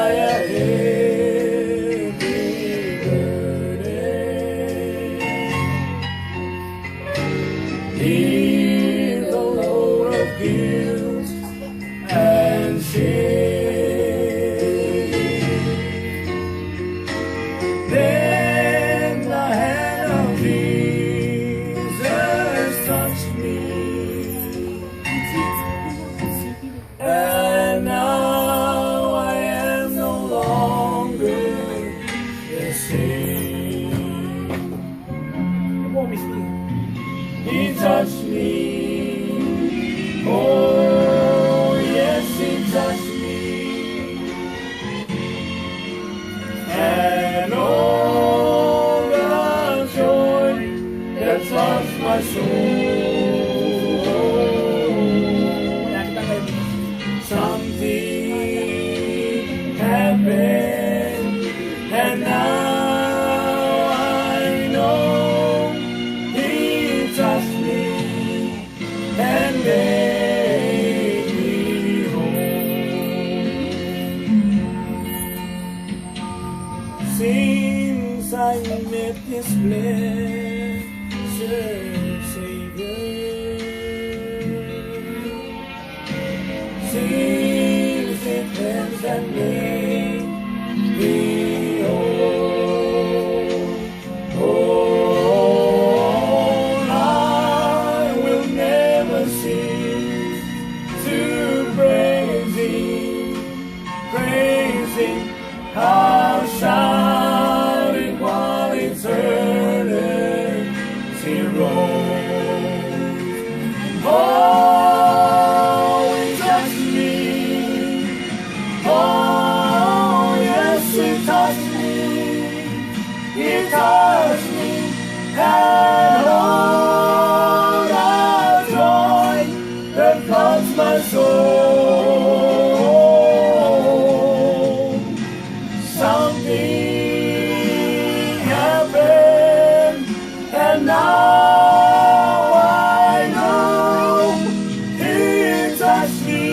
a heavy burden. He's the load of guilt and shame. Then the hand of Jesus touched me, and now I am no longer the same. He touched me. Oh, yes, He touched me. And all the joy that floods my soul. Something happened, and now I know He touched me and made me whole. Since I met this blessed Savior, since it cleansed and made me whole, oh, I will never cease to praise Him, I'll shout it while eternity rolls. Oh, He touched me. Oh, yes, He touched me. He touched me, and all the joy that floods my soul. Something happened, and now I know He touched me